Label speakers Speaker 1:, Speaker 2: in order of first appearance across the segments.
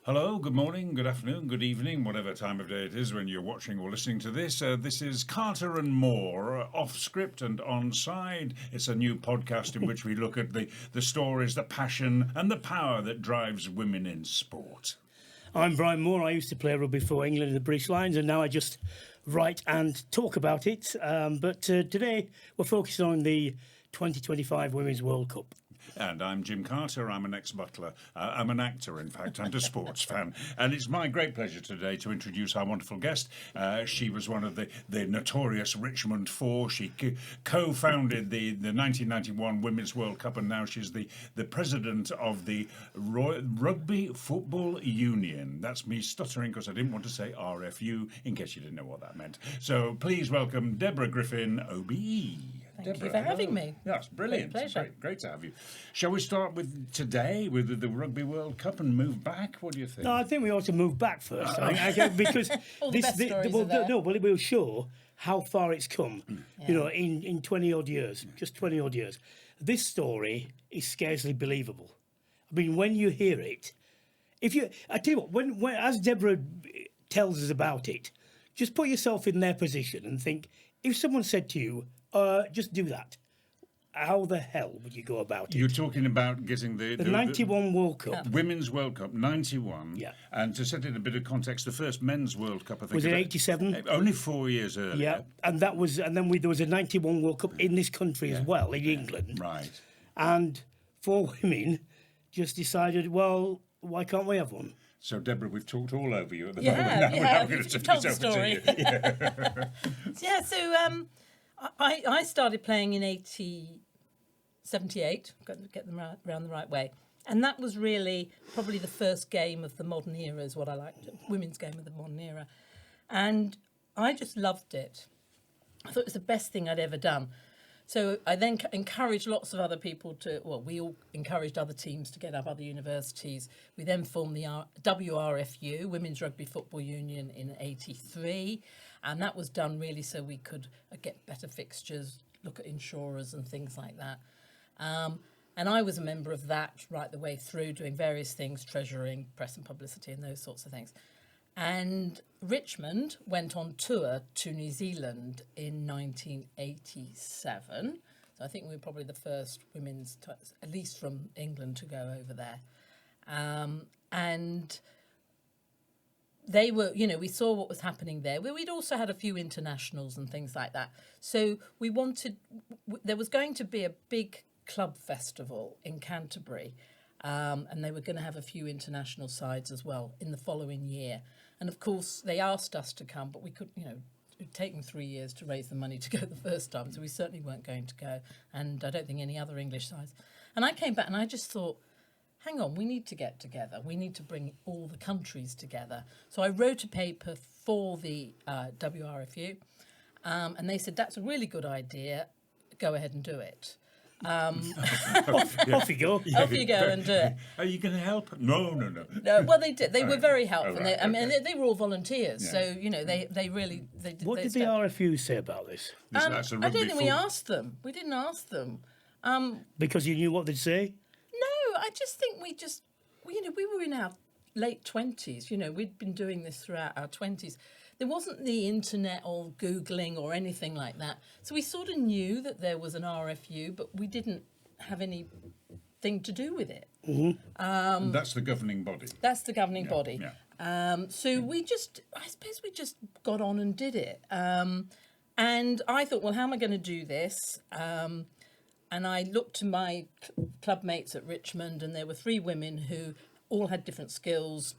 Speaker 1: Hello, good morning, good afternoon, good evening, whatever time of day it is when you're watching or listening to this. This is Carter and Moore, off script and on side. It's a new podcast in which we look at the stories, the passion, and the power that drives women in sport.
Speaker 2: I'm Brian Moore. I used to play rugby for England in the British Lions, and now I just write and talk about it. But today we're focusing on the 2025 Women's World Cup.
Speaker 1: And I'm Jim Carter. I'm an ex-butler. I'm an actor, in fact, and a sports fan. And it's my great pleasure today to introduce our wonderful guest. She was one of the notorious Richmond Four. She co-founded the 1991 Women's World Cup, and now she's the president of the Rugby Football Union. That's me stuttering because I didn't want to say RFU, in case you didn't know what that meant. So please welcome Deborah Griffin, OBE.
Speaker 3: Thank you for having me.
Speaker 1: Yes, brilliant.
Speaker 3: Pleasure.
Speaker 1: Great to have you. Shall we start with today, with the Rugby World Cup, and move back? What do you think?
Speaker 2: No, I think we ought to move back first. Because
Speaker 3: All the best stories are there.
Speaker 2: it will show how far it's come.
Speaker 3: Yeah.
Speaker 2: You know, in 20 odd years, just 20 odd years. This story is scarcely believable. I mean, when you hear it, I tell you what, when as Deborah tells us about it, just put yourself in their position and think, if someone said to you, just do that, how the hell would you go about it?
Speaker 1: You're talking about getting the
Speaker 2: 91 World Cup.
Speaker 1: Women's World Cup, 91.
Speaker 2: Yeah.
Speaker 1: And to set it in a bit of context, the first Men's World Cup, I think...
Speaker 2: Was it 87?
Speaker 1: Only 4 years earlier.
Speaker 2: Yeah, and there was a 91 World Cup in this country as well, in England.
Speaker 1: Right.
Speaker 2: And 4 women just decided, well, why can't we have one?
Speaker 1: So, Deborah, we've talked all over you at the
Speaker 3: You
Speaker 1: moment.
Speaker 3: have,
Speaker 1: Now
Speaker 3: you
Speaker 1: we're
Speaker 3: have.
Speaker 1: going to
Speaker 3: You've
Speaker 1: turn
Speaker 3: told
Speaker 1: this
Speaker 3: the
Speaker 1: over to you.
Speaker 3: Yeah, so I started playing in 78, got to get them around the right way. And that was really probably the first game of the modern era, is what I liked, women's game of the modern era. And I just loved it. I thought it was the best thing I'd ever done. So I then encouraged lots of other people we all encouraged other teams to get up, other universities. We then formed the WRFU, Women's Rugby Football Union, in 83. And that was done really so we could get better fixtures, look at insurers and things like that. And I was a member of that right the way through, doing various things, treasuring, press and publicity and those sorts of things. And Richmond went on tour to New Zealand in 1987. So I think we were probably the first women's, at least from England, to go over there. And they were, we saw what was happening there. We'd also had a few internationals and things like that. So there was going to be a big club festival in Canterbury. And they were going to have a few international sides as well in the following year. And of course, they asked us to come, but we could, it'd taken 3 years to raise the money to go the first time. So we certainly weren't going to go. And I don't think any other English sides. And I came back and I just thought, hang on, we need to get together. We need to bring all the countries together. So I wrote a paper for the WRFU. And they said, that's a really good idea. Go ahead and do it.
Speaker 2: Off you go.
Speaker 3: Off you go and do it.
Speaker 1: Are you going to help? No.
Speaker 3: No, well, they did. They were very helpful.
Speaker 1: right,
Speaker 3: They were all volunteers.
Speaker 1: Yeah.
Speaker 3: So, they really...
Speaker 2: What did the RFU say about this?
Speaker 1: That's a
Speaker 3: I
Speaker 1: rugby
Speaker 3: don't think we
Speaker 1: football-
Speaker 3: asked them. We didn't ask them.
Speaker 2: Because you knew what they'd say?
Speaker 3: No, I just think we were in our late 20s. We'd been doing this throughout our 20s. There wasn't the internet or Googling or anything like that. So we sort of knew that there was an RFU, but we didn't have anything to do with it.
Speaker 1: And that's the governing body.
Speaker 3: That's the governing body.
Speaker 1: Yeah.
Speaker 3: So I suppose we just got on and did it. And I thought, well, how am I going to do this? And I looked to my club mates at Richmond, and there were 3 women who all had different skills,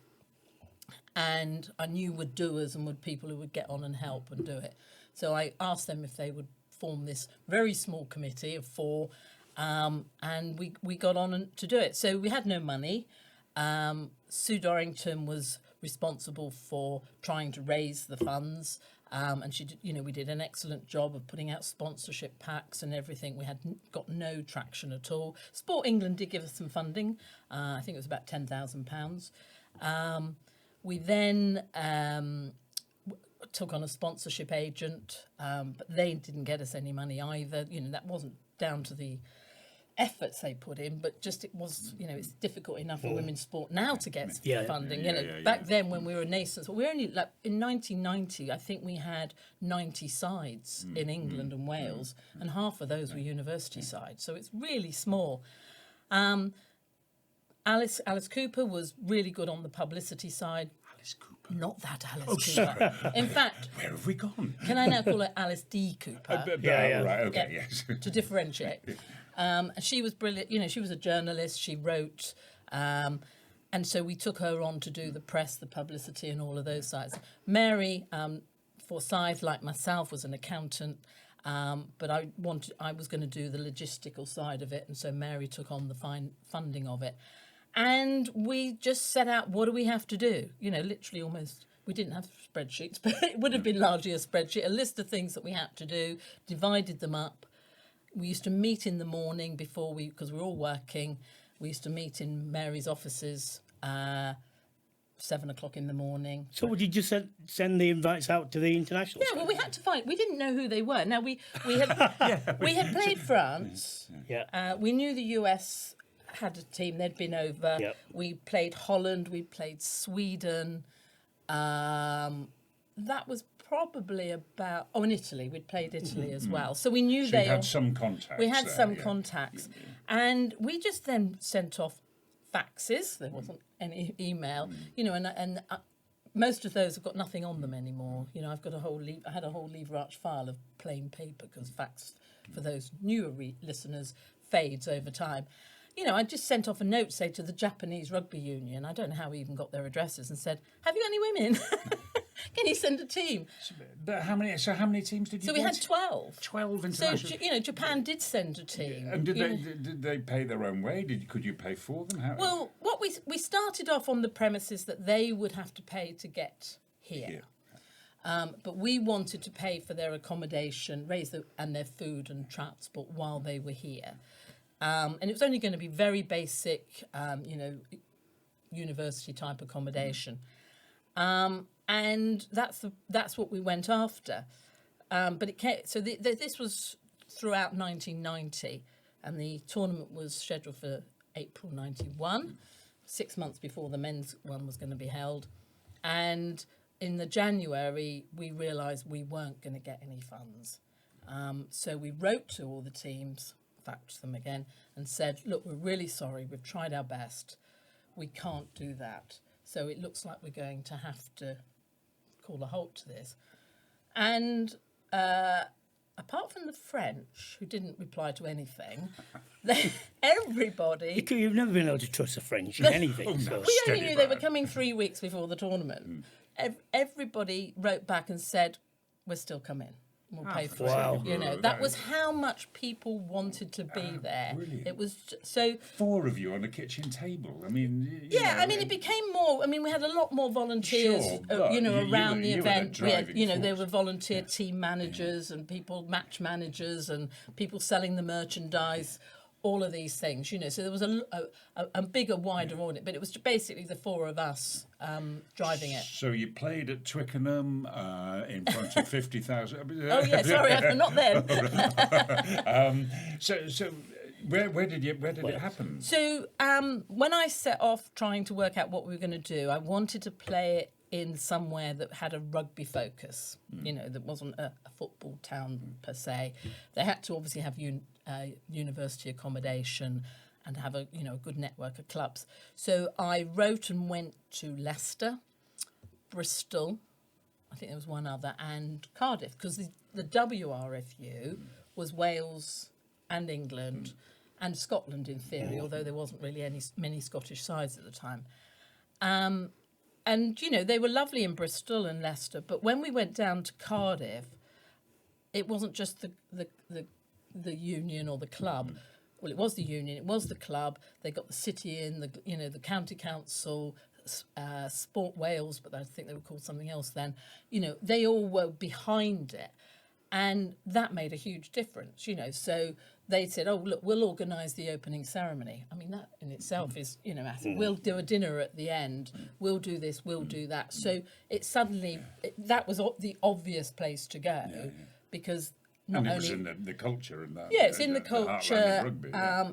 Speaker 3: and I knew were doers and were people who would get on and help and do it. So I asked them if they would form this very small committee of 4, and we got on to do it. So we had no money. Sue Dorrington was responsible for trying to raise the funds, and she did, we did an excellent job of putting out sponsorship packs and everything. We had got no traction at all. Sport England did give us some funding. I think it was about £10,000. We then took on a sponsorship agent, but they didn't get us any money either. That wasn't down to the efforts they put in, but just it was, it's difficult enough for women's sport now to get
Speaker 2: Yeah.
Speaker 3: funding.
Speaker 1: Yeah,
Speaker 3: Back then when we were nascent, we only like in 1990, I think we had 90 sides in England and Wales, and half of those were university sides. So it's really small. Alice Cooper was really good on the publicity side.
Speaker 1: Alice Cooper.
Speaker 3: Not that Alice Cooper. In fact,
Speaker 1: Where have we gone?
Speaker 3: can I now call her Alice D. Cooper?
Speaker 2: Yeah.
Speaker 1: Right, okay,
Speaker 3: Yeah.
Speaker 1: yes.
Speaker 3: To differentiate. She was brilliant. She was a journalist. She wrote, and so we took her on to do the press, the publicity, and all of those sides. Mary Forsyth, like myself, was an accountant, but I was going to do the logistical side of it, and so Mary took on the funding of it. And we just set out, what do we have to do? Literally almost. We didn't have spreadsheets, but it would have been largely a spreadsheet, a list of things that we had to do, divided them up. We used to meet in the morning because we were all working. We used to meet in Mary's offices, 7 o'clock in the morning.
Speaker 2: So would you just send the invites out to the internationals?
Speaker 3: Yeah, well, we had to find. We didn't know who they were. Now we had we had played France.
Speaker 2: Yeah.
Speaker 3: We knew the US had a team. They'd been over.
Speaker 2: Yep.
Speaker 3: We played Holland. We played Sweden. That was probably about. Oh, in Italy, we'd played Italy as well. So we knew
Speaker 1: So
Speaker 3: they
Speaker 1: you had some contacts.
Speaker 3: We had
Speaker 1: there,
Speaker 3: some
Speaker 1: yeah.
Speaker 3: contacts, and we just then sent off faxes. There wasn't any email, and most of those have got nothing on them anymore. I've got I had a whole lever arch file of plain paper because fax, for those newer listeners, fades over time. I just sent off a note, say, to the Japanese Rugby Union. I don't know how we even got their addresses, and said, "Have you got any women? Can you send a team?"
Speaker 1: But how many teams did you
Speaker 3: So
Speaker 1: get?
Speaker 3: we had 12.
Speaker 1: 12
Speaker 3: So
Speaker 1: international.
Speaker 3: Japan did send a team.
Speaker 1: And did they pay their own way? Could you pay for them? How,
Speaker 3: Well, what we started off on the premises that they would have to pay to get here. But we wanted to pay for their accommodation, and their food and transport while they were here. And it was only going to be very basic, university type accommodation. And that's what we went after. But it came, so this was throughout 1990, and the tournament was scheduled for April 91, 6 months before the men's one was going to be held. And in the January, we realised we weren't going to get any funds. So we wrote to all the teams, faxed them again, and said, "Look, we're really sorry. We've tried our best. We can't do that. So it looks like we're going to have to call a halt to this." And apart from the French, who didn't reply to anything, everybody...
Speaker 2: You've never been able to trust the French in anything. So.
Speaker 3: We only
Speaker 1: Steady,
Speaker 3: knew they were
Speaker 1: Brad.
Speaker 3: coming 3 weeks before the tournament. Everybody wrote back and said, "We're still coming. We'll pay for
Speaker 2: Wow.
Speaker 3: it." That was how much people wanted to be there.
Speaker 1: brilliant.
Speaker 3: It was so...
Speaker 1: 4 of you on a kitchen table. I mean,
Speaker 3: it became more. I mean, we had a lot more volunteers,
Speaker 1: Sure, but
Speaker 3: around the
Speaker 1: you were the
Speaker 3: event. We had,
Speaker 1: driving
Speaker 3: there
Speaker 1: force.
Speaker 3: were volunteer team managers and match managers, and people selling the merchandise. All of these things, so there was a bigger, wider audience, but it was basically the 4 of us driving it.
Speaker 1: So you played at Twickenham in front of 50,000.
Speaker 3: Oh yeah, sorry, I'm not there.
Speaker 1: So where did it happen?
Speaker 3: So when I set off trying to work out what we were going to do, I wanted to play it in somewhere that had a rugby focus, that wasn't a football town per se. They had to obviously have university accommodation and have a good network of clubs. So I wrote and went to Leicester, Bristol, I think there was one other, and Cardiff, because the WRFU was Wales and England and Scotland in theory, although there wasn't really many Scottish sides at the time. And, they were lovely in Bristol and Leicester, but when we went down to Cardiff, it wasn't just the union or the club. Well, it was the union, it was the club. They got the city in, the county council, Sport Wales, but I think they were called something else then. They all were behind it. And that made a huge difference, So they said, "Oh, look, we'll organise the opening ceremony." I mean, that in itself is, massive. We'll do a dinner at the end. We'll do this, we'll do that. So it suddenly, that was the obvious place to go because not
Speaker 1: And it
Speaker 3: only
Speaker 1: was in the culture and that.
Speaker 3: yeah, it's in the
Speaker 1: heartland
Speaker 3: culture.
Speaker 1: of rugby,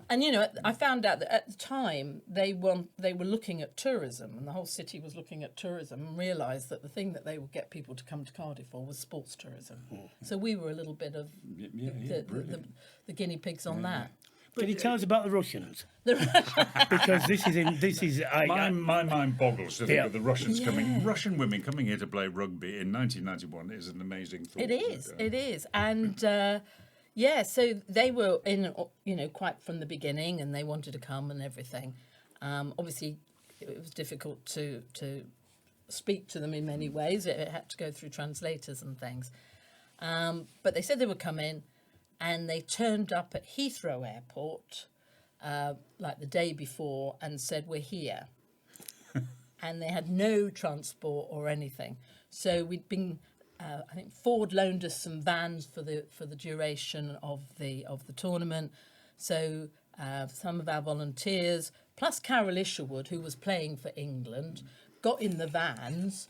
Speaker 3: And you know, I found out that at the time they were looking at tourism, and the whole city was looking at tourism, and realised that the thing that they would get people to come to Cardiff for was sports tourism. So we were a little bit of the guinea pigs on that.
Speaker 2: Can you tell us about the Russians? Because this is
Speaker 1: My mind boggles to think
Speaker 2: Yeah.
Speaker 1: of the Russians coming, Russian women coming here to play rugby in 1991 is an amazing thought.
Speaker 3: It is, and yeah. So they were in, you know, quite from the beginning, and they wanted to come and everything. Obviously, it was difficult to speak to them in many ways. It had to go through translators and things. But they said they would come in, and they turned up at Heathrow Airport like the day before and said, "We're here." And they had no transport or anything. So we'd been, I think Ford loaned us some vans for the duration of the tournament. So some of our volunteers, plus Carol Isherwood, who was playing for England, got in the vans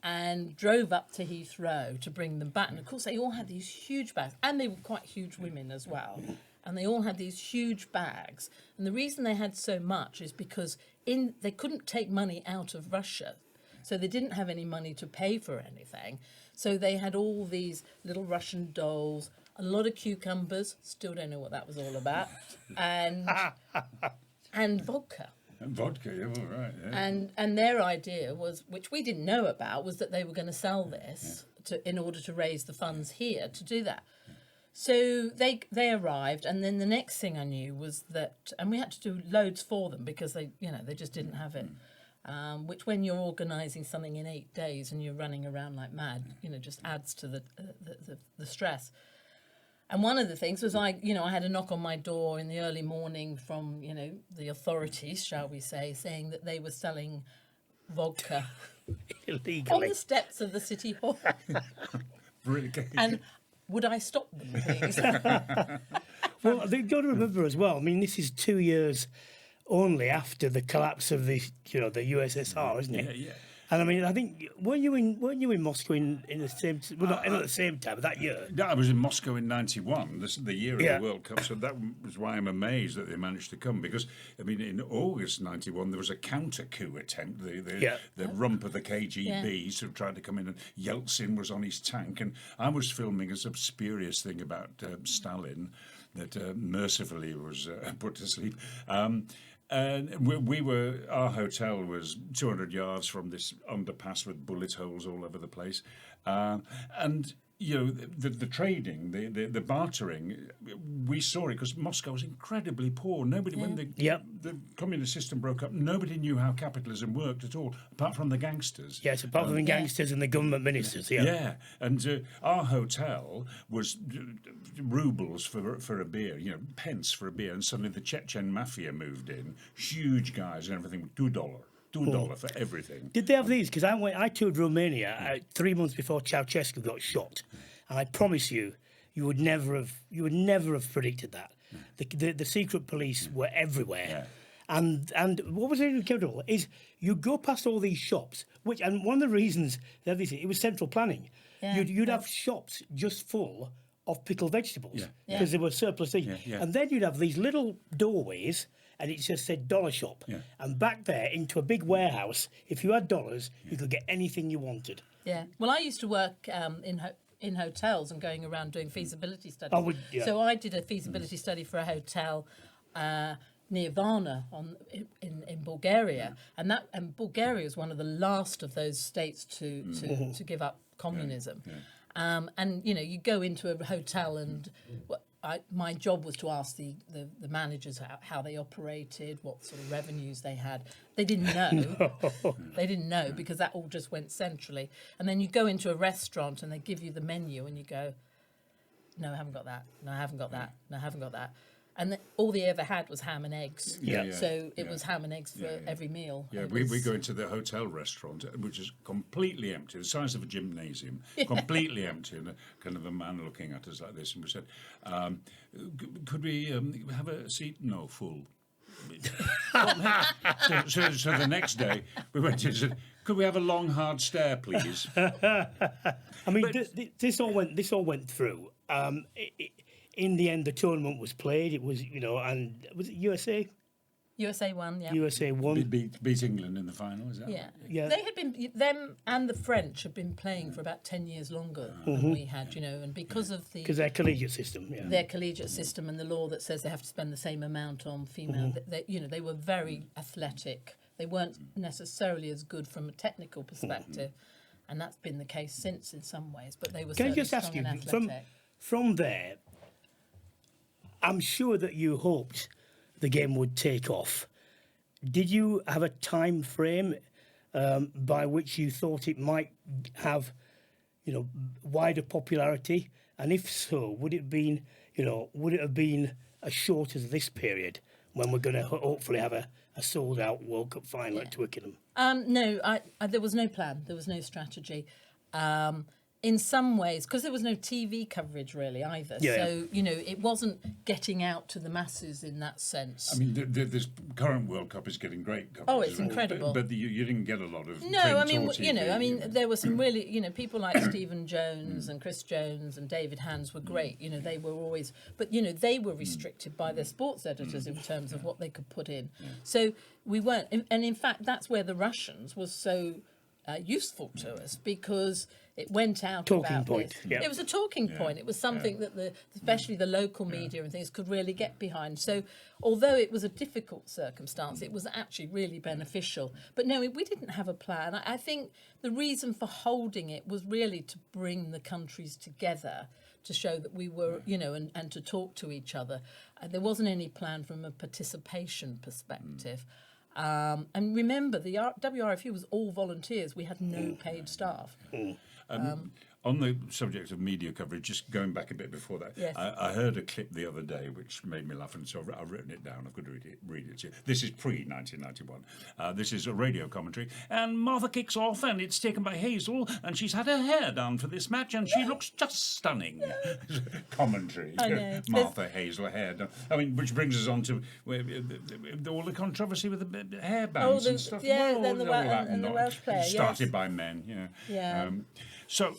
Speaker 3: and drove up to Heathrow to bring them back. And of course, they all had these huge bags, and they were quite huge women as well. And they all had these huge bags. And the reason they had so much is because they couldn't take money out of Russia. So they didn't have any money to pay for anything. So they had all these little Russian dolls, a lot of cucumbers, still don't know what that was all about, and vodka.
Speaker 1: And vodka, yeah, all right. Yeah.
Speaker 3: And their idea was, which we didn't know about, was that they were going to sell this in order to raise the funds here to do that. So they arrived, and then the next thing I knew was that, and we had to do loads for them because they just didn't have it. Which, when you're organising something in 8 days and you're running around like mad, just adds to the stress. And one of the things was I had a knock on my door in the early morning from, the authorities, shall we say, saying that they were selling vodka
Speaker 2: illegally.
Speaker 3: on the steps of the City Hall.
Speaker 1: Brilliant.
Speaker 3: And would I stop them, please?
Speaker 2: Well, they've got to remember as well. I mean, this is 2 years only after the collapse of the USSR, isn't it?
Speaker 1: Yeah.
Speaker 2: And I mean, I think weren't you in Moscow in the same? Well, not at the same time, but that year.
Speaker 1: Yeah, I was in Moscow in '91. This is the year of
Speaker 2: Yeah.
Speaker 1: the World Cup, so that was why I'm amazed that they managed to come. Because I mean, in August '91, there was a counter coup attempt. The rump of the KGB sort of tried to come in, and Yeltsin was on his tank, and I was filming a sort of spurious thing about Stalin that mercifully was put to sleep. And our hotel was 200 yards from this underpass with bullet holes all over the place. And, the trading, the bartering, we saw it because Moscow was incredibly poor. Nobody, when the communist system broke up, nobody knew how capitalism worked at all, apart from the gangsters.
Speaker 2: Yes, apart from the gangsters and the government ministers. Yeah.
Speaker 1: And our hotel was rubles for a beer, pence for a beer, and suddenly the Chechen mafia moved in, huge guys and everything, $2 for everything.
Speaker 2: Did they have these? Because I toured Romania 3 months before Ceausescu got shot, and I promise you would never have predicted that. The secret police were everywhere. And what was incredible is you go past all these shops, and one of the reasons that it was central planning.
Speaker 3: Yeah.
Speaker 2: You'd have shops just full of pickled vegetables because they were surplus things. And then you'd have these little doorways, and it just said dollar shop.
Speaker 1: Yeah.
Speaker 2: And back there into a big warehouse, if you had dollars, you could get anything you wanted.
Speaker 3: Yeah. Well, I used to work in hotels and going around doing feasibility studies. So I did a feasibility study for a hotel near Varna in Bulgaria, and Bulgaria is one of the last of those states to give up communism. And you go into a hotel, and my job was to ask the managers how they operated, what sort of revenues they had. They didn't know. They didn't know because that all just went centrally. And then you go into a restaurant and they give you the menu, and you go, "No, I haven't got that. No, I haven't got that. No, I haven't got that." And all they ever had was ham and eggs. So it was ham and eggs for every meal.
Speaker 1: Yeah, we go into the hotel restaurant, which is completely empty, the size of a gymnasium, completely empty, and kind of a man looking at us like this, and we said, could we have a seat? No, full. so the next day, we went in and said, could we have a long, hard stare, please?
Speaker 2: I mean, this all went through, in the end, the tournament was played. It was, and was it USA?
Speaker 3: USA won, yeah.
Speaker 2: USA won.
Speaker 1: Beat England in the final, is that
Speaker 3: Yeah.
Speaker 1: right?
Speaker 2: Yeah.
Speaker 3: They had been, them and the French had been playing for about 10 years longer than we had, and because of
Speaker 2: Because their collegiate system, yeah.
Speaker 3: their collegiate system and the law that says they have to spend the same amount on female, they were very athletic. They weren't necessarily as good from a technical perspective, and that's been the case since in some ways, but they were
Speaker 2: Can I
Speaker 3: certainly
Speaker 2: just
Speaker 3: strong
Speaker 2: ask you,
Speaker 3: and
Speaker 2: from,
Speaker 3: athletic.
Speaker 2: from there, I'm sure that you hoped the game would take off. Did you have a time frame by which you thought it might have, wider popularity? And if so, would it have been as short as this period when we're going to hopefully have a sold-out World Cup final at Twickenham?
Speaker 3: No, there was no plan. There was no strategy. In some ways, because there was no TV coverage really either.
Speaker 2: Yeah.
Speaker 3: So, it wasn't getting out to the masses in that sense.
Speaker 1: I mean, this current World Cup is getting great coverage.
Speaker 3: Oh, it's
Speaker 1: as well,
Speaker 3: incredible.
Speaker 1: But you didn't get a lot of
Speaker 3: No,
Speaker 1: print
Speaker 3: I mean,
Speaker 1: or TV.
Speaker 3: there were some really, people like Stephen Jones and Chris Jones and David Hands were great. They were always, but they were restricted by their sports editors in terms of what they could put in. So we weren't, and in fact, that's where the Russians was so useful to us because it went out
Speaker 2: Talking
Speaker 3: about
Speaker 2: point,
Speaker 3: this.
Speaker 2: yeah.
Speaker 3: It was a talking point. It was something that especially the local media and things could really get behind. So although it was a difficult circumstance, it was actually really beneficial. But no, we didn't have a plan. I think the reason for holding it was really to bring the countries together to show that we were, and to talk to each other. There wasn't any plan from a participation perspective. And remember, the WRFU was all volunteers. We had no paid staff.
Speaker 1: On the subject of media coverage, just going back a bit before that,
Speaker 3: Yes.
Speaker 1: I heard a clip the other day which made me laugh, and so I've written it down. I've got to read it to you. This is pre-1991. This is a radio commentary, and Martha kicks off, and it's taken by Hazel, and she's had her hair down for this match, and she looks just stunning. Commentary.
Speaker 3: I know.
Speaker 1: Martha Hazel, hair down. I mean, which brings us on to all the controversy with the hair bands and stuff.
Speaker 3: yeah,
Speaker 1: Well,
Speaker 3: then the
Speaker 1: all
Speaker 3: Wel-
Speaker 1: that
Speaker 3: and the
Speaker 1: not-
Speaker 3: Welsh player,
Speaker 1: started
Speaker 3: yes.
Speaker 1: by men, yeah.
Speaker 3: Yeah.
Speaker 1: So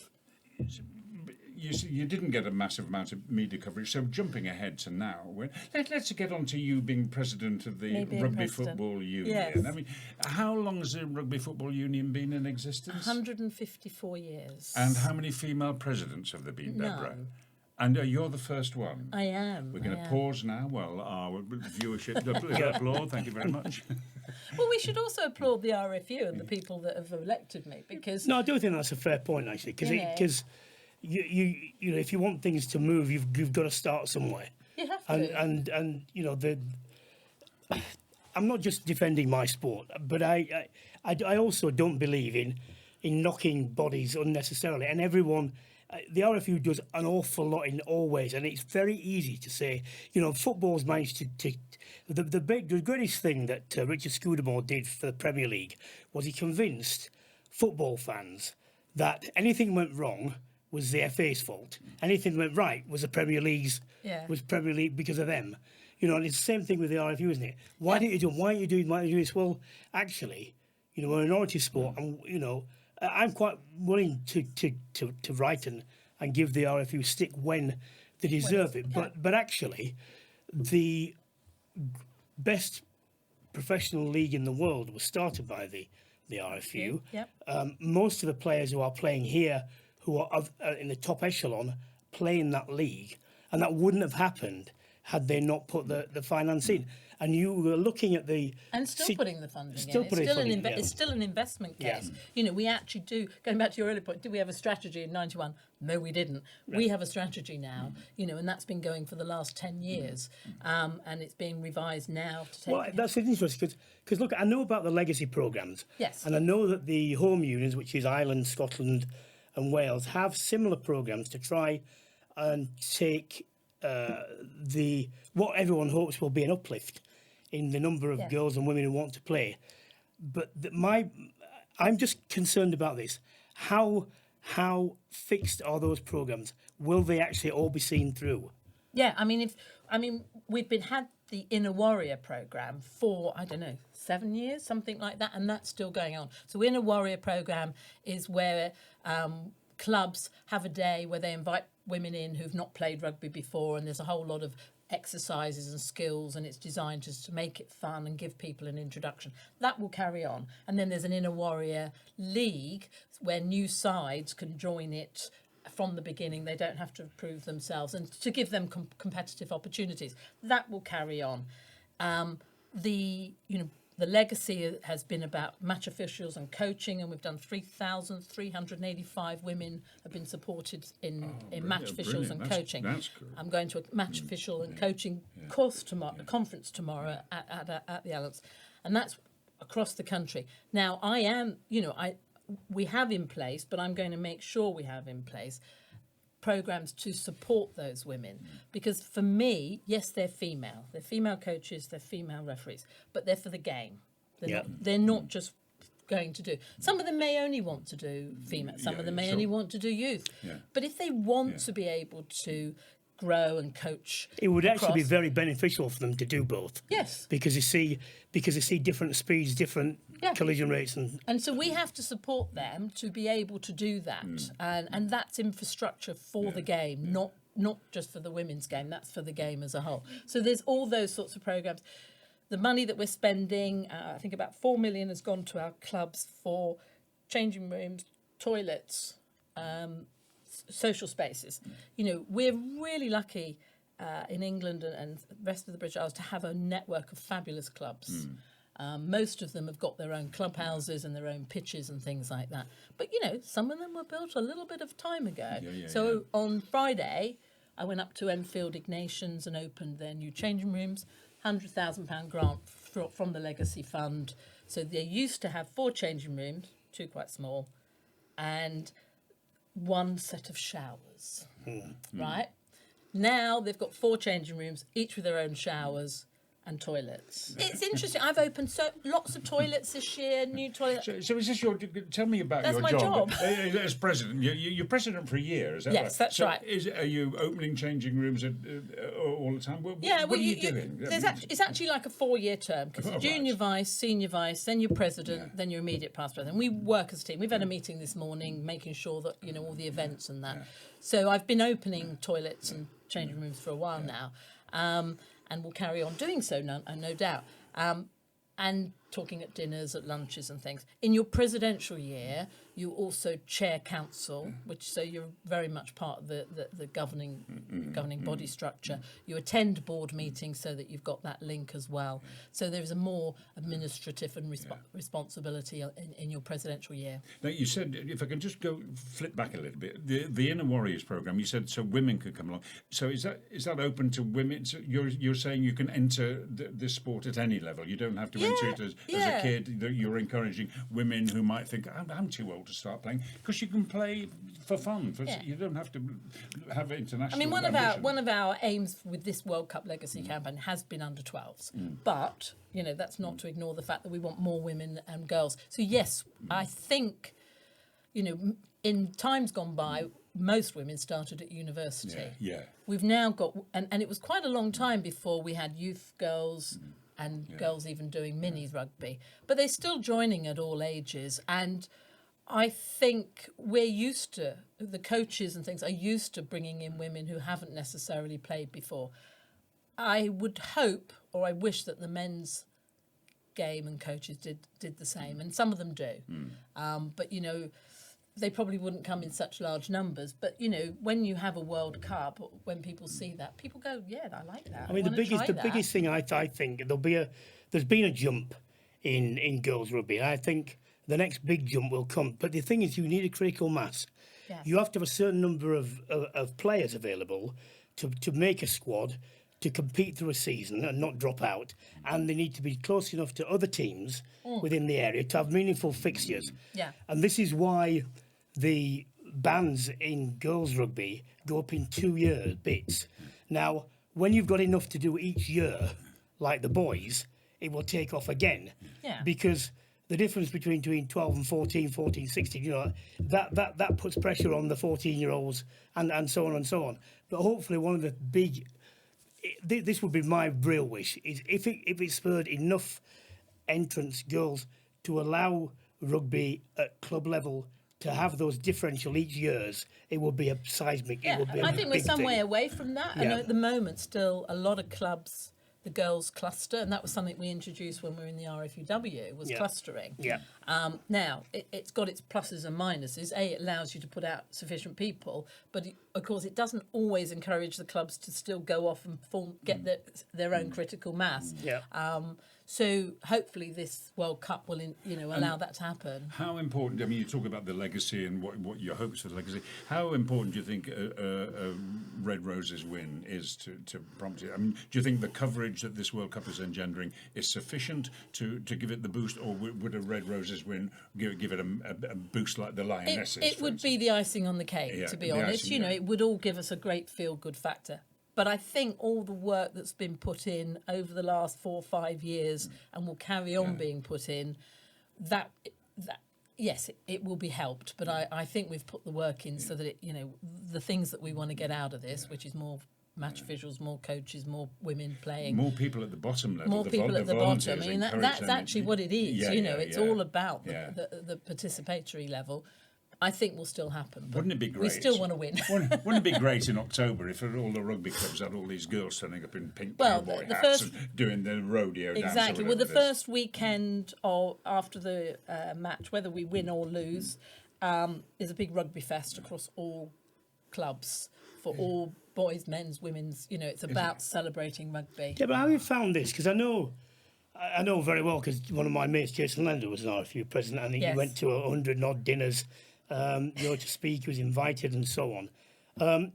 Speaker 1: you didn't get a massive amount of media coverage. So jumping ahead to now, let's get on to you being president of the
Speaker 3: Me being
Speaker 1: Rugby
Speaker 3: president.
Speaker 1: Football Union.
Speaker 3: Yes.
Speaker 1: I mean, how long has the Rugby Football Union been in existence?
Speaker 3: 154 years.
Speaker 1: And how many female presidents have there been, Deborah?
Speaker 3: None.
Speaker 1: And you're the first one.
Speaker 3: I am.
Speaker 1: We're going
Speaker 3: I
Speaker 1: to
Speaker 3: am.
Speaker 1: pause now. Well, our viewership applaud. Thank you very much.
Speaker 3: Well, we should also applaud the RFU and the people that have elected me because
Speaker 2: No, I do think that's a fair point actually,
Speaker 3: Yeah.
Speaker 2: because you if you want things to move, you've got to start somewhere.
Speaker 3: you have
Speaker 2: And
Speaker 3: to.
Speaker 2: and I'm not just defending my sport, but I also don't believe in knocking bodies unnecessarily. And everyone, the RFU does an awful lot in all ways, and it's very easy to say, football's managed to the greatest thing that Richard Scudamore did for the Premier League was he convinced football fans that anything went wrong was the FA's fault. Anything went right was the Premier League's
Speaker 3: Yeah.
Speaker 2: was Premier League because of them. And it's the same thing with the RFU, isn't it? Why didn't you do? Why are you doing? Why are you doing this? Well, actually, we're a minority sport, and I'm quite willing to write and give the RFU stick when they deserve it. But actually, the best professional league in the world was started by the RFU.
Speaker 3: Yep.
Speaker 2: Most of the players who are playing here, who are in the top echelon, play in that league, and that wouldn't have happened had they not put the finance in. And you were looking at the
Speaker 3: And still putting the funding
Speaker 2: still
Speaker 3: in.
Speaker 2: putting funding in, yeah.
Speaker 3: It's still an investment
Speaker 2: Yeah.
Speaker 3: case. We actually do, going back to your earlier point, did we have a strategy in 91? No, we didn't. We have a strategy now, and that's been going for the last 10 years. And it's being revised now to take...
Speaker 2: Well, that's interesting because look, I know about the legacy programmes.
Speaker 3: Yes.
Speaker 2: And I know that the home unions, which is Ireland, Scotland, and Wales, have similar programmes to try and take what everyone hopes will be an uplift in the number of
Speaker 3: Yeah.
Speaker 2: girls and women who want to play. But I'm just concerned about this. How fixed are those programmes? Will they actually all be seen through?
Speaker 3: Yeah, we've had the Inner Warrior programme for, 7 years, something like that, and that's still going on. So Inner Warrior programme is where clubs have a day where they invite women in who've not played rugby before, and there's a whole lot of exercises and skills, and it's designed just to make it fun and give people an introduction. That will carry on. And then there's an Inner Warrior League where new sides can join it from the beginning. They don't have to prove themselves, and to give them competitive opportunities. That will carry on. The legacy has been about match officials and coaching, and we've done 3,385 women have been supported in match officials and coaching.
Speaker 1: That's good.
Speaker 3: I'm going to a match official and coaching course tomorrow, a conference tomorrow at the Allianz, and that's across the country. Now, we have in place, but I'm going to make sure we have in place programs to support those women, because for me, yes, they're female coaches, they're female referees, but they're for the game. They're not just going to do. Some of them may only want to do female, some of them may only want to do youth. But if they want to be able to grow and coach,
Speaker 2: it would actually be very beneficial for them to do both.
Speaker 3: Yes,
Speaker 2: because you see different speeds, different collision rates,
Speaker 3: and so we have to support them to be able to do that, and that's infrastructure for the game, not just for the women's game. That's for the game as a whole. So there's all those sorts of programs. The money that we're spending, I think about 4 million has gone to our clubs for changing rooms, toilets, social spaces. We're really lucky in England and the rest of the British Isles to have a network of fabulous clubs. Most of them have got their own clubhouses and their own pitches and things like that. But, some of them were built a little bit of time ago. On Friday, I went up to Enfield Ignatians and opened their new changing rooms, £100,000 grant from the Legacy Fund. So they used to have 4 changing rooms, 2 quite small, and 1 set of showers, right? Now they've got 4 changing rooms, each with their own showers and toilets. It's interesting. I've opened lots of toilets this year, new toilets.
Speaker 1: So is this your... Tell me about your
Speaker 3: my
Speaker 1: job.
Speaker 3: job.
Speaker 1: As president. You're president for a year, is that right?
Speaker 3: Yes, that's right.
Speaker 1: Are you opening changing rooms all the time? What are you doing?
Speaker 3: It's actually like a 4-year term, because junior vice, senior vice, then you're president, then you're immediate past president. We work as a team. We've had a meeting this morning making sure that, all the events and that. So I've been opening toilets and changing rooms for a while now. And will carry on doing so, no doubt. And talking at dinners, at lunches and things. In your presidential year, you also chair council, so you're very much part of the governing body structure. You attend board meetings so that you've got that link as well. So there is a more administrative and responsibility in your presidential year.
Speaker 1: Now, you said, if I can just flip back a little bit, the Inner Warriors program, you said so women could come along. So is that open to women? So you're saying you can enter this sport at any level. You don't have to enter it as a kid. You're encouraging women who might think, I'm too old to start playing, because you can play for fun. You don't have to have international.
Speaker 3: I mean, one of our aims with this World Cup Legacy campaign has been under 12s, but that's not to ignore the fact that we want more women and girls. So yes, I think in times gone by, most women started at university. We've now got, and it was quite a long time before we had youth girls. And girls even doing minis rugby, but they're still joining at all ages. And I think the coaches and things are used to bringing in women who haven't necessarily played before. I would hope, or I wish, that the men's game and coaches did the same, and some of them do. But they probably wouldn't come in such large numbers. But when you have a World Cup, when people see that, people go, "Yeah, I like that."
Speaker 2: I mean, the biggest thing I think there's been a jump in girls rugby. I think the next big jump will come. But the thing is, you need a critical mass.
Speaker 3: Yes.
Speaker 2: You have to have a certain number of players available to make a squad, to compete through a season and not drop out, and they need to be close enough to other teams within the area to have meaningful fixtures. And this is why the bands in girls rugby go up in 2-year bits. Now, when you've got enough to do each year, like the boys, it will take off again. Because the difference between 12 and 14, 16, that puts pressure on the 14-year-olds and so on and so on. But hopefully one of the this would be my real wish, is if it spurred enough entrance girls to allow rugby at club level to have those differential each years, it will be a seismic. It
Speaker 3: Yeah,
Speaker 2: will be
Speaker 3: I
Speaker 2: a
Speaker 3: think we're
Speaker 2: big
Speaker 3: some
Speaker 2: thing.
Speaker 3: way away from that. And
Speaker 2: Yeah.
Speaker 3: at the moment, still a lot of clubs, the girls cluster, and that was something we introduced when we were in the RFUW, was
Speaker 2: Yeah.
Speaker 3: clustering.
Speaker 2: Yeah.
Speaker 3: Now, it's got its pluses and minuses. It allows you to put out sufficient people, but of course, it doesn't always encourage the clubs to still go off and get their own critical mass.
Speaker 2: Yeah.
Speaker 3: So hopefully, this World Cup will, allow that to happen.
Speaker 1: How important? I mean, you talk about the legacy and what your hopes for the legacy. How important do you think a Red Roses win is to prompt it? I mean, do you think the coverage that this World Cup is engendering is sufficient to give it the boost, or would a Red Roses win give it a boost like the Lionesses?
Speaker 3: It would be the icing on the cake,
Speaker 1: Yeah,
Speaker 3: to be
Speaker 1: the
Speaker 3: honest.
Speaker 1: icing, yeah.
Speaker 3: It would all give us a great feel-good factor. But I think all the work that's been put in over the last 4 or 5 years and will carry on being put in, that yes, it will be helped. But I think we've put the work in so that the things that we want to get out of this, which is more match visuals, more coaches, more women playing,
Speaker 1: more people at the bottom level.
Speaker 3: more people at the bottom. I mean, that's
Speaker 1: encouraged,
Speaker 3: actually what it is. It's all about
Speaker 1: Yeah.
Speaker 3: the participatory level. I think will still happen. But
Speaker 1: Wouldn't it be great?
Speaker 3: We still want to win.
Speaker 1: Wouldn't it be great in October if all the rugby clubs had all these girls turning up in pink
Speaker 3: Well,
Speaker 1: cowboy
Speaker 3: the
Speaker 1: hats
Speaker 3: first-
Speaker 1: and doing the rodeo dance? or
Speaker 3: Exactly. Well, the
Speaker 1: whatever it is?
Speaker 3: first weekend after the match, whether we win or lose, is a big rugby fest across all clubs for all boys, men's, women's. It's about celebrating rugby.
Speaker 2: Yeah, but how have you found this? Because I know very well, because one of my mates, Jason Lender, was an RFU president, and he
Speaker 3: Yes.
Speaker 2: went to 100 odd dinners, to speak. He was invited and so on.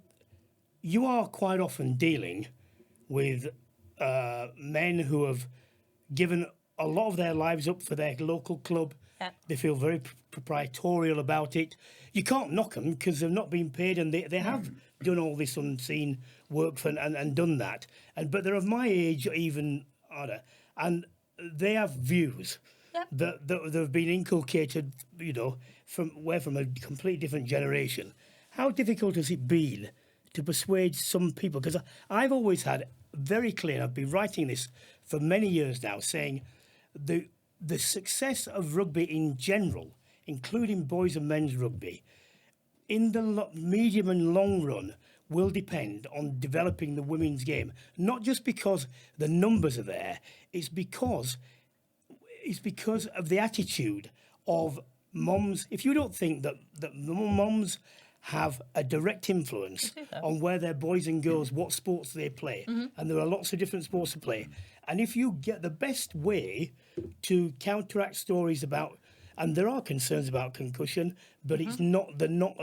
Speaker 2: You are quite often dealing with men who have given a lot of their lives up for their local club.
Speaker 3: Yeah.
Speaker 2: They feel very proprietorial about it. You can't knock them because they've not been paid, and they have done all this unseen work and done that. But they're of my age, even older, and they have views
Speaker 3: Yeah.
Speaker 2: that have been inculcated, from a completely different generation. How difficult has it been to persuade some people? Because I've always had very clear, and I've been writing this for many years now, saying the success of rugby in general, including boys and men's rugby, in the medium and long run, will depend on developing the women's game. Not just because the numbers are there, it's because of the attitude of mums. If you don't think that mums have a direct influence on where their boys and girls, what sports they play, and there are lots of different sports to play, and if you get the best way to counteract stories about, and there are concerns about concussion, but they're not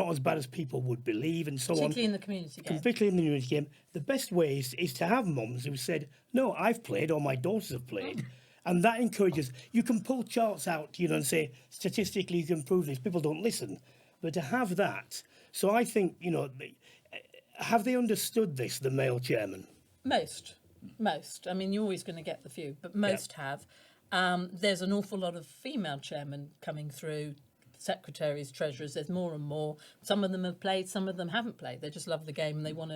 Speaker 2: as bad as people would believe, and so on.
Speaker 3: Particularly in the community game.
Speaker 2: Particularly in the community game, the best way is to have mums who said, "No, I've played, or my daughters have played," and that encourages. You can pull charts out, and say statistically you can prove this. People don't listen, but to have that. So I think have they understood this? The male chairman.
Speaker 3: Most. I mean, you're always going to get the few, but most have. There's an awful lot of female chairmen coming through, secretaries, treasurers. There's more and more. Some of them have played, some of them haven't played. They just love the game and they want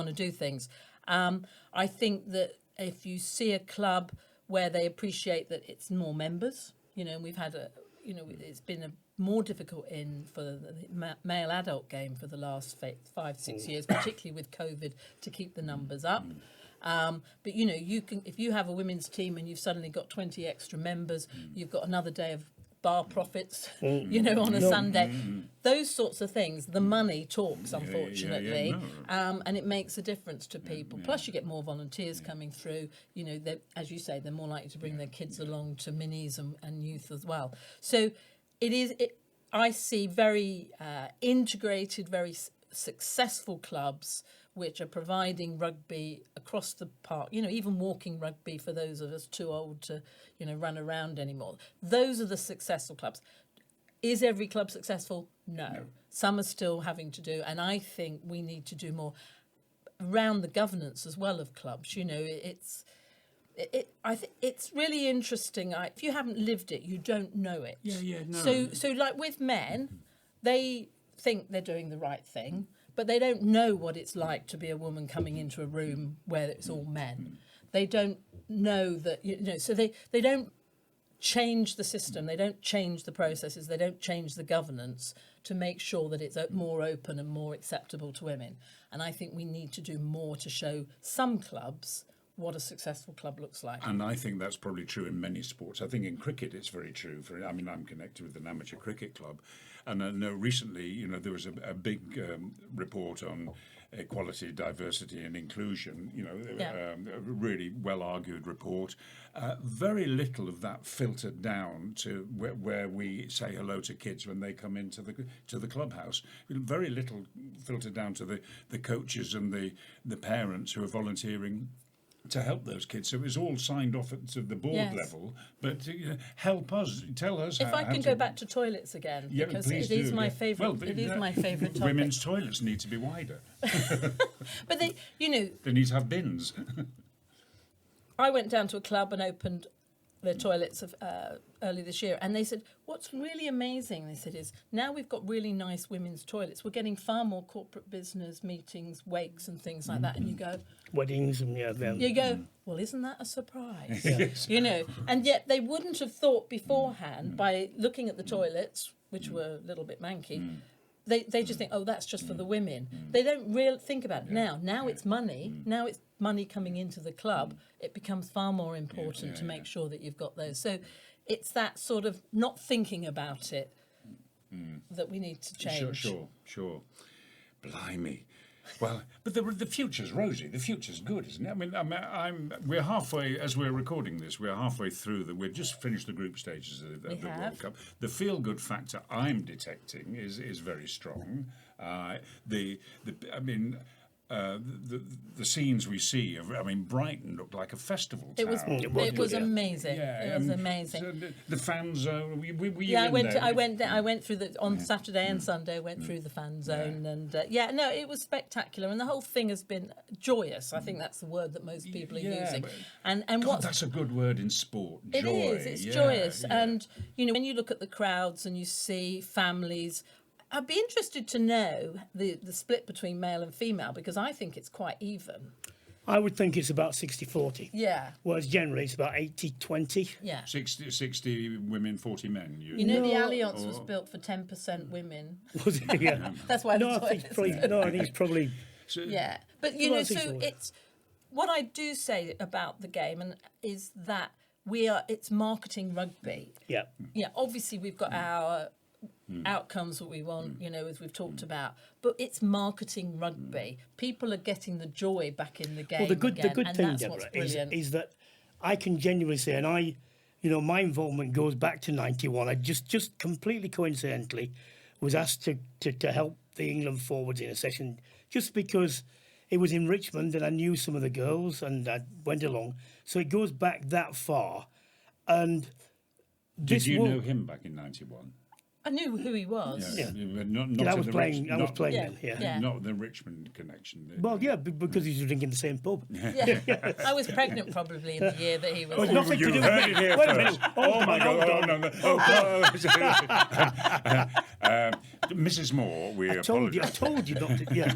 Speaker 3: to do things. I think that if you see a club where they appreciate that it's more members, we've had it's been more difficult for the male adult game for the last 5-6 years, particularly with COVID, to keep the numbers up. But you can, if you have a women's team and you've suddenly got 20 extra members, you've got another day of bar profits, on a Sunday. Those sorts of things. The money talks, unfortunately, and it makes a difference to people. Plus, you get more volunteers coming through. As you say, they're more likely to bring their kids along to minis and youth as well. So I see very integrated, very successful clubs which are providing rugby across the park, even walking rugby for those of us too old to, run around anymore. Those are the successful clubs. Is every club successful? No. Some are still having to do, and I think we need to do more around the governance as well of clubs. I think it's really interesting. If you haven't lived it, you don't know it.
Speaker 1: No.
Speaker 3: So like with men, they think they're doing the right thing, but they don't know what it's like to be a woman coming into a room where it's all men. They don't know that, so they don't change the system, they don't change the processes, they don't change the governance to make sure that it's more open and more acceptable to women. And I think we need to do more to show some clubs what a successful club looks like.
Speaker 1: And I think that's probably true in many sports. I think in cricket it's very true. I mean, I'm connected with an amateur cricket club, and I know recently, there was a big report on equality, diversity, and inclusion. A really well argued report. Very little of that filtered down to where we say hello to kids when they come into the clubhouse. Very little filtered down to the coaches and the parents who are volunteering to help those kids. So it was all signed off at the board level, but help us, tell us
Speaker 3: if I can go back to toilets again, because it is my favourite. It is my favourite topic.
Speaker 1: Women's toilets need to be wider.
Speaker 3: But they
Speaker 1: need to have bins.
Speaker 3: I went down to a club and opened their toilets early this year, and they said, what's really amazing, they said, is now we've got really nice women's toilets. We're getting far more corporate business meetings, wakes and things like that. And you go,
Speaker 2: weddings and
Speaker 3: you go, well, isn't that a surprise? And yet they wouldn't have thought beforehand by looking at the toilets, which were a little bit manky. They just think, oh, that's just for the women. They don't really think about it now. It's money. Now it's money coming into the club. It becomes far more important to make sure that you've got those. So it's that sort of not thinking about it that we need to change.
Speaker 1: Sure. Blimey. Well, but the future's rosy. The future's good, isn't it? I mean, we're halfway, as we're recording this, we're halfway through. We've just finished the group stages of the World Cup. The feel-good factor I'm detecting is very strong. The scenes we see, Brighton looked like a festival town.
Speaker 3: It was amazing. It was amazing.
Speaker 1: So the fan zone.
Speaker 3: I went through on Saturday and Sunday. Went through the fan zone, and it was spectacular. And the whole thing has been joyous. I think that's the word that most people are using. And
Speaker 1: that's a good word in sport. Joy.
Speaker 3: It is. It's joyous. Yeah. And when you look at the crowds and you see families. I'd be interested to know the split between male and female, because I think it's quite even.
Speaker 2: I would think it's about 60-40.
Speaker 3: Yeah.
Speaker 2: Whereas generally it's about 80-20.
Speaker 3: Yeah.
Speaker 1: 60 women, 40 men.
Speaker 3: The Alliance was built for 10% women.
Speaker 2: Was it? Yeah.
Speaker 3: That's why
Speaker 2: I think it's probably...
Speaker 3: Yeah. But, so it's... What I do say about the game is that it's marketing rugby.
Speaker 2: Yeah.
Speaker 3: Yeah, obviously we've got our... outcomes that we want, as we've talked about, but it's marketing rugby. People are getting the joy back in the game.
Speaker 2: Well, the good thing, Deborah, is that I can genuinely say, and my involvement goes back to '91. I just completely coincidentally was asked to help the England forwards in a session, just because it was in Richmond and I knew some of the girls and I went along. So it goes back that far. And
Speaker 1: did you know him back in '91?
Speaker 3: I knew who he was.
Speaker 1: Yeah.
Speaker 2: I was playing then. Yeah.
Speaker 1: Not the Richmond connection.
Speaker 2: Well, yeah, because he was drinking the same pub.
Speaker 3: Yeah. I was pregnant probably in the year that he was.
Speaker 2: Well, nothing to do with me.
Speaker 1: Wait a minute. Oh my God! Oh God! Mrs. Moore, I told
Speaker 2: you not to. Yeah.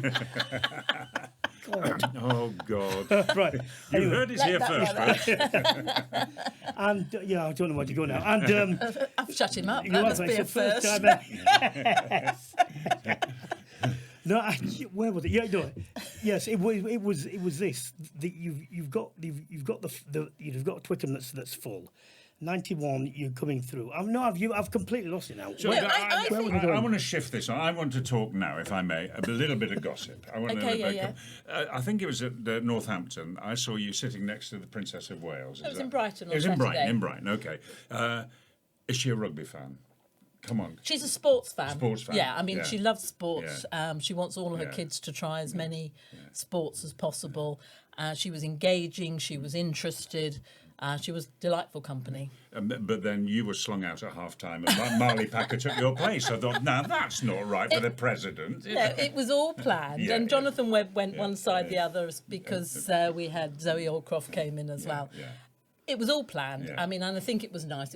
Speaker 1: God. Oh God!
Speaker 2: Right.
Speaker 1: You heard it here first, right?
Speaker 2: And I don't know where to go now. And
Speaker 3: I've shut him up. That must be a first.
Speaker 2: No, where was it? Yeah, no. Yes, it was this. You've got a Twitter that's full. 91, you're coming through. I've completely lost it now.
Speaker 1: So I want to shift this on. I want to talk now, if I may, a little bit of gossip. I think it was at Northampton. I saw you sitting next to the Princess of Wales.
Speaker 3: It was in Brighton on
Speaker 1: Saturday. In Brighton, okay. Is she a rugby fan? Come on.
Speaker 3: She's a sports fan. Yeah, she loves sports.
Speaker 1: Yeah.
Speaker 3: She wants all of her kids to try as many sports as possible. She was engaging. She was interested. She was delightful company.
Speaker 1: But then you were slung out at half-time and Marley Packer took your place. I thought, now that's not right for the president.
Speaker 3: No, it was all planned. And Jonathan Webb went one side, the other, because we had Zoe Aldcroft came in as well.
Speaker 1: Yeah.
Speaker 3: It was all planned. Yeah. And I think it was nice.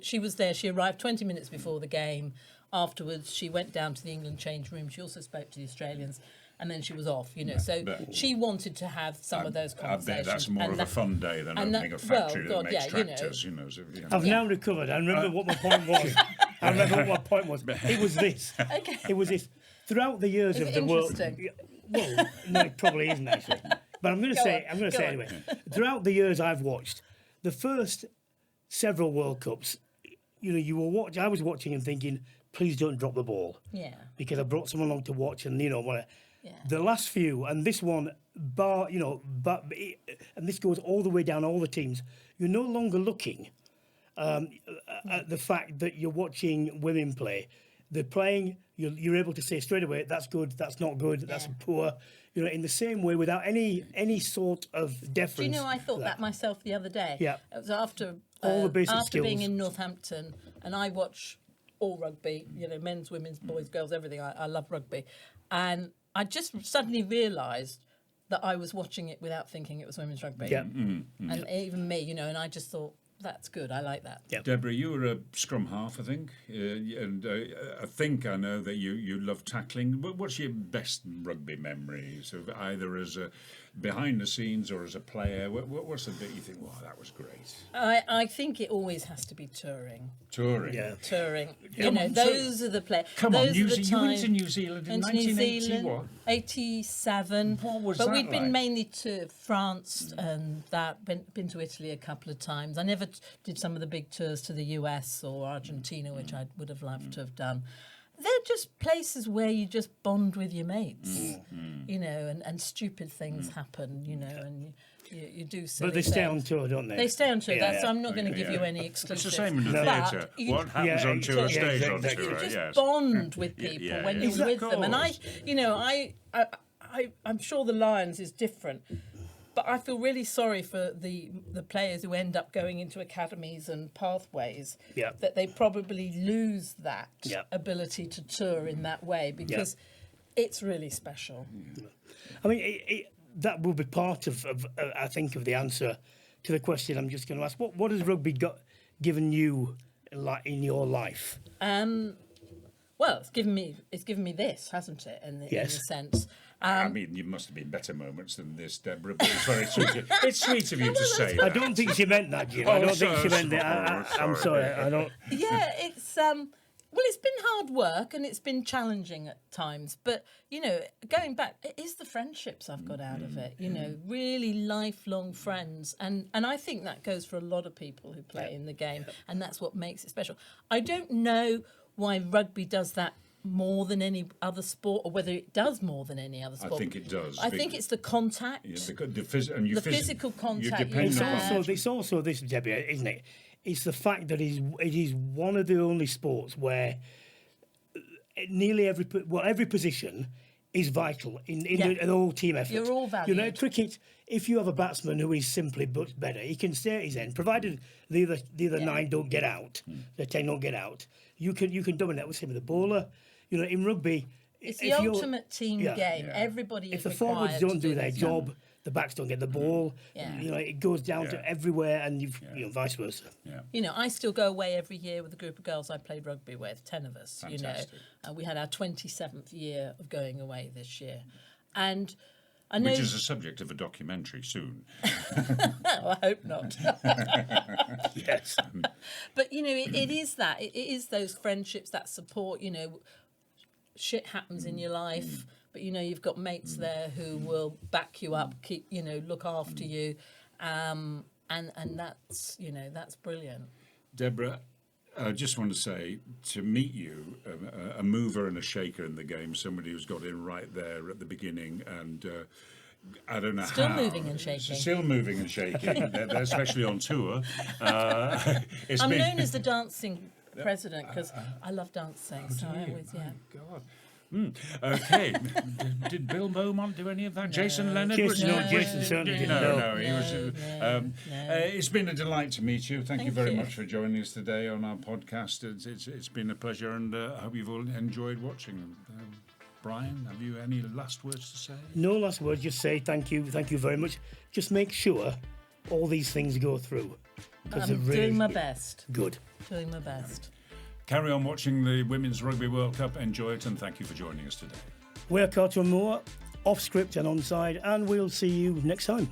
Speaker 3: She was there. She arrived 20 minutes before the game. Afterwards, she went down to the England change room. She also spoke to the Australians. and then she was off, you know. So
Speaker 1: but-
Speaker 3: she wanted to have some of those
Speaker 1: I
Speaker 3: conversations.
Speaker 1: bet that's more
Speaker 3: and
Speaker 1: of a fun day than
Speaker 3: and
Speaker 1: opening
Speaker 3: that-
Speaker 1: a factory
Speaker 3: well,
Speaker 1: that
Speaker 3: God,
Speaker 1: makes
Speaker 3: yeah, you know.
Speaker 1: tractors, you know. So,
Speaker 2: I've now recovered. I remember what my point was. I remember what my point was. It was this.
Speaker 3: Okay.
Speaker 2: It was this. Throughout the years
Speaker 3: Is
Speaker 2: of
Speaker 3: it
Speaker 2: the world.
Speaker 3: interesting?
Speaker 2: Well, no, it probably isn't actually. But I'm going to
Speaker 3: Go
Speaker 2: say.
Speaker 3: on,
Speaker 2: I'm going to
Speaker 3: go
Speaker 2: say
Speaker 3: on.
Speaker 2: anyway. Throughout the years I've watched, the first several World Cups, you know, you were watch. I was watching and thinking, please don't drop the ball,
Speaker 3: Yeah.
Speaker 2: because I brought someone along to watch, and you know what.
Speaker 3: Yeah.
Speaker 2: The last few, and this one, and this goes all the way down all the teams. You're no longer looking at the fact that you're watching women play. They're playing. You're able to say straight away, that's good, that's not good, that's
Speaker 3: Yeah.
Speaker 2: poor. You know, in the same way, without any sort of deference.
Speaker 3: Do you know, I thought that myself the other day.
Speaker 2: Yeah.
Speaker 3: It was after
Speaker 2: All the basic
Speaker 3: after being
Speaker 2: skills.
Speaker 3: in Northampton, and I watch all rugby, you know, men's, women's, boys, girls, everything. I love rugby. And I just suddenly realised that I was watching it without thinking it was women's rugby.
Speaker 2: Yeah.
Speaker 3: And even me, you know, and I just thought, that's good, I like that.
Speaker 2: Yeah.
Speaker 1: Deborah, you were a scrum half, I think, and I think I know that you love tackling. What's your best rugby memories of either as a behind the scenes or as a player? What's the bit you think, wow, that was great?
Speaker 3: I think it always has to be touring.
Speaker 1: Touring.
Speaker 2: Yeah.
Speaker 3: Touring.
Speaker 1: Come
Speaker 3: You know,
Speaker 1: on,
Speaker 3: those are the players.
Speaker 1: Come on,
Speaker 3: those
Speaker 1: you
Speaker 3: are the
Speaker 1: went
Speaker 3: times.
Speaker 1: to New Zealand in
Speaker 3: Into New
Speaker 1: 1980
Speaker 3: Zealand,
Speaker 1: what?
Speaker 3: 87.
Speaker 1: What was
Speaker 3: but
Speaker 1: that
Speaker 3: we'd been
Speaker 1: like?
Speaker 3: mainly to France and been to Italy a couple of times. I never did some of the big tours to the US or Argentina, which I would have loved to have done. They're just places where you just bond with your mates, you know, and stupid things happen, you know, and you do silly
Speaker 2: But they stay
Speaker 3: things.
Speaker 2: on tour, don't they?
Speaker 3: They stay on tour.
Speaker 2: Yeah,
Speaker 3: That's,
Speaker 2: yeah.
Speaker 3: I'm not going to give you any
Speaker 1: It's
Speaker 3: exclusives.
Speaker 1: the same in the
Speaker 3: But
Speaker 1: theatre.
Speaker 3: you-
Speaker 1: What happens
Speaker 2: Yeah,
Speaker 1: on tour
Speaker 2: yeah,
Speaker 1: stays on
Speaker 2: exactly.
Speaker 1: tour,
Speaker 3: just
Speaker 1: yes.
Speaker 3: bond with people
Speaker 1: yeah,
Speaker 3: when
Speaker 1: yeah.
Speaker 3: you're
Speaker 2: Is that
Speaker 3: with them. And
Speaker 1: course?
Speaker 3: I'm sure the Lions is different, but I feel really sorry for the players who end up going into academies and pathways.
Speaker 2: Yeah.
Speaker 3: That they probably lose that
Speaker 2: Yeah.
Speaker 3: ability to tour in that way because it's really special.
Speaker 2: I mean, that will be part of I think, of the answer to the question I'm just going to ask. What has rugby given you in your life?
Speaker 3: Well, it's given me this, hasn't it? In a
Speaker 2: Yes.
Speaker 3: sense.
Speaker 1: I mean, you must have been better moments than this, Deborah, but it's very sweet. It's sweet of you to say
Speaker 2: I
Speaker 1: that.
Speaker 2: don't think she meant that, Jim. I
Speaker 1: Oh,
Speaker 2: don't think she
Speaker 1: sorry,
Speaker 2: meant that. I'm
Speaker 1: sorry.
Speaker 2: sorry. I don't.
Speaker 3: Yeah, it's well, it's been hard work and it's been challenging at times, but you know, going back, it is the friendships I've got out of it, you know, really lifelong friends, and I think that goes for a lot of people who play in the game, and that's what makes it special. I don't know why rugby does that more than any other sport, or whether it does more than any other
Speaker 1: I
Speaker 3: sport.
Speaker 1: think it does.
Speaker 3: I think it's the contact.
Speaker 1: Yeah, the
Speaker 3: physical contact
Speaker 1: You
Speaker 3: you
Speaker 1: depend
Speaker 2: It's
Speaker 3: have.
Speaker 2: also this, Debbie, isn't it? It's the fact that it is one of the only sports where nearly every position is vital in the whole team effort.
Speaker 3: You're all
Speaker 2: You know,
Speaker 3: valued.
Speaker 2: cricket. If you have a batsman who is simply much better, he can stay at his end, provided the other 9 don't get out, the 10 don't get out. You can dominate with him with the bowler. You know, in rugby,
Speaker 3: It's
Speaker 2: if
Speaker 3: the
Speaker 2: you're-
Speaker 3: ultimate team
Speaker 2: yeah.
Speaker 3: game.
Speaker 1: Yeah.
Speaker 3: Everybody
Speaker 2: if
Speaker 3: is
Speaker 2: the
Speaker 3: required
Speaker 2: forwards
Speaker 3: to
Speaker 2: don't do their
Speaker 3: this.
Speaker 2: job, the backs don't get the ball.
Speaker 3: Yeah.
Speaker 2: You know, it goes down to
Speaker 1: Yeah.
Speaker 2: everywhere, and you know, vice versa.
Speaker 1: Yeah.
Speaker 3: You know, I still go away every year with a group of girls I played rugby with, 10 of us, you know.
Speaker 1: Fantastic.
Speaker 3: And we had our 27th year of going away this year. And I know...
Speaker 1: Which is a subject of a documentary soon.
Speaker 3: I hope not.
Speaker 2: Yes.
Speaker 3: But, you know, it is that. It is those friendships, that support, you know. Shit happens in your life, but, you know, you've got mates there who will back you up, look after you. And that's, you know, that's brilliant.
Speaker 1: Deborah, I just want to say, to meet you, a mover and a shaker in the game, somebody who's got in right there at the beginning, and I don't know
Speaker 3: Still
Speaker 1: how.
Speaker 3: moving and shaking.
Speaker 1: Still moving and shaking, especially on tour. It's
Speaker 3: I'm
Speaker 1: been-
Speaker 3: known as the dancing president because I love dancing. So I always, yeah.
Speaker 1: God. Okay. Did Bill Beaumont do any of that? Jason Leonard?
Speaker 2: Jason certainly didn't.
Speaker 1: No, he was. It's been a delight to meet you. Thank you very
Speaker 3: you.
Speaker 1: much for joining us today on our podcast. It's been a pleasure, and I hope you've all enjoyed watching. Brian, have you any last words to say?
Speaker 2: No last words. Just say thank you very much. Just make sure all these things go through. 'Cause
Speaker 3: I'm
Speaker 2: they're really
Speaker 3: doing my best.
Speaker 2: Good.
Speaker 3: Doing my best.
Speaker 1: Carry on watching the Women's Rugby World Cup. Enjoy it, and thank you for joining us today.
Speaker 2: We're Carlton Moore. off script and on side, and we'll see you next time.